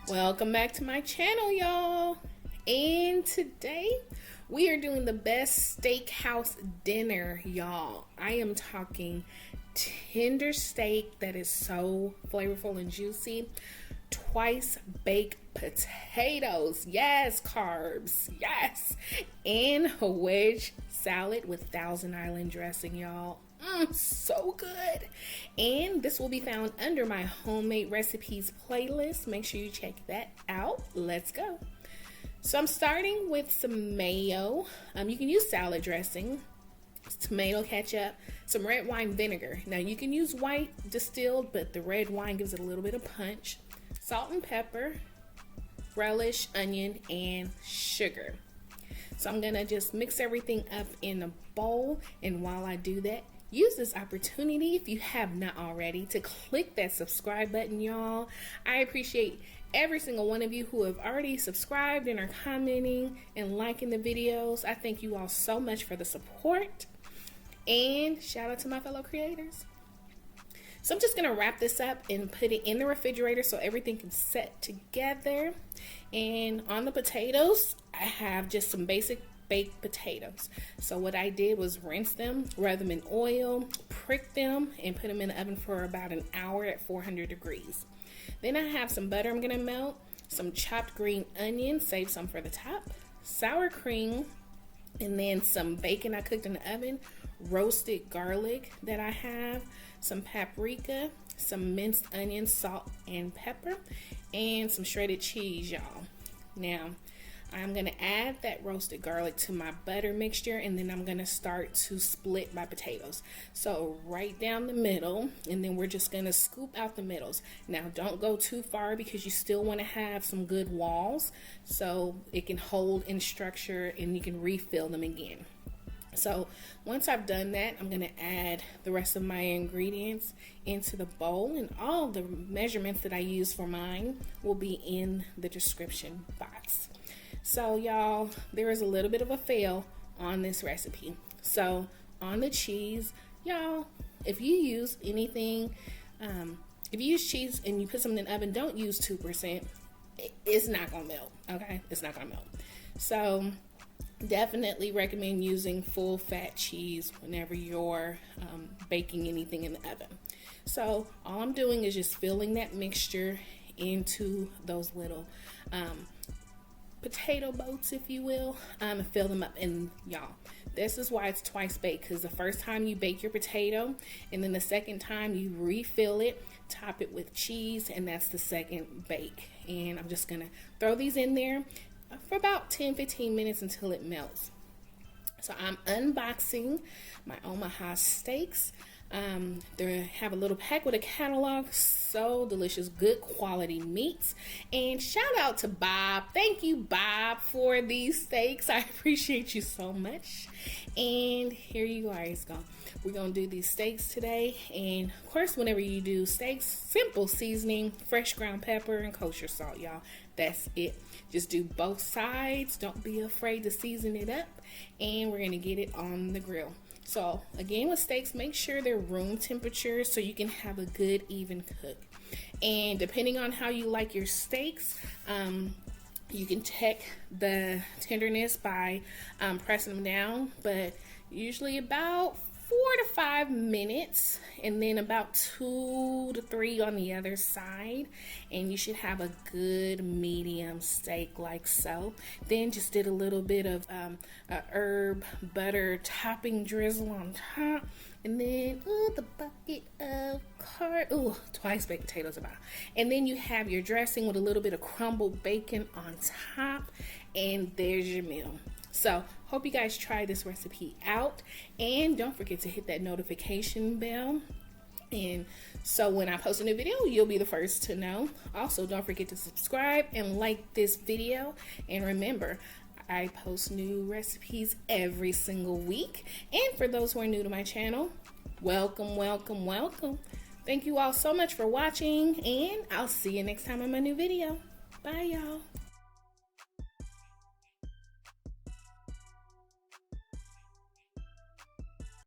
Welcome back to my channel, y'all. And today we are doing the best steakhouse dinner, y'all. I am talking tender steak that is so flavorful and juicy, twice baked potatoes, yes, carbs, yes, and a wedge salad with Thousand Island dressing, y'all. So good. And this will be found under my homemade recipes playlist. Make sure you check that out. Let's go. So I'm starting with some mayo. You can use salad dressing, tomato ketchup, some red wine vinegar. Now you can use white distilled, but the red wine gives it a little bit of punch. Salt and pepper, relish, onion, and sugar. So I'm gonna just mix everything up in a bowl, and while I do that, use this opportunity, if you have not already, to click that subscribe button, y'all. I appreciate every single one of you who have already subscribed and are commenting and liking the videos. I thank you all so much for the support, and shout out to my fellow creators. So I'm just gonna wrap this up and put it in the refrigerator so everything can set together. And on the potatoes, I have just some basic baked potatoes. So what I did was rinse them, rub them in oil, prick them, and put them in the oven for about an hour at 400 degrees. Then I have some butter I'm gonna melt, some chopped green onion, save some for the top, sour cream, and then some bacon I cooked in the oven, roasted garlic that I have, some paprika, some minced onion, salt and pepper, and some shredded cheese, y'all. Now I'm gonna add that roasted garlic to my butter mixture, and then I'm gonna start to split my potatoes. So right down the middle, and then we're just gonna scoop out the middles. Now don't go too far because you still wanna have some good walls so it can hold in structure and you can refill them again. So once I've done that, I'm gonna add the rest of my ingredients into the bowl, and all the measurements that I use for mine will be in the description box. So y'all, there is a little bit of a fail on this recipe. So on the cheese, y'all, if you use anything, if you use cheese and you put something in the oven, don't use 2%. It's not gonna melt, okay? It's not gonna melt. So definitely recommend using full fat cheese whenever you're baking anything in the oven. So all I'm doing is just filling that mixture into those little potato boats, if you will, and fill them up. And y'all, this is why it's twice baked, because the first time you bake your potato, and then the second time you refill it, top it with cheese, and that's the second bake. And I'm just gonna throw these in there for about 10-15 minutes until it melts. So I'm unboxing my Omaha steaks. They have a little pack with a catalog. So delicious, good quality meats. And shout out to Bob. Thank you, Bob, for these steaks. I appreciate you so much. And here you guys go. We're gonna do these steaks today. And of course, whenever you do steaks, simple seasoning, fresh ground pepper, and kosher salt, y'all. That's it. Just do both sides. Don't be afraid to season it up. And we're gonna get it on the grill. So again, with steaks, make sure they're room temperature so you can have a good even cook. And depending on how you like your steaks, you can check the tenderness by pressing them down, but usually about 4 to 5 minutes, and then about 2 to 3 on the other side, and you should have a good medium steak like so. Then just did a little bit of a herb butter topping drizzle on top, and then the bucket of twice baked potatoes about, and then you have your dressing with a little bit of crumbled bacon on top, and there's your meal. So hope you guys try this recipe out, and don't forget to hit that notification bell, and so when I post a new video, you'll be the first to know. Also, don't forget to subscribe and like this video, and remember, I post new recipes every single week. And for those who are new to my channel, welcome, welcome, welcome. Thank you all so much for watching, and I'll see you next time in my new video. Bye, y'all.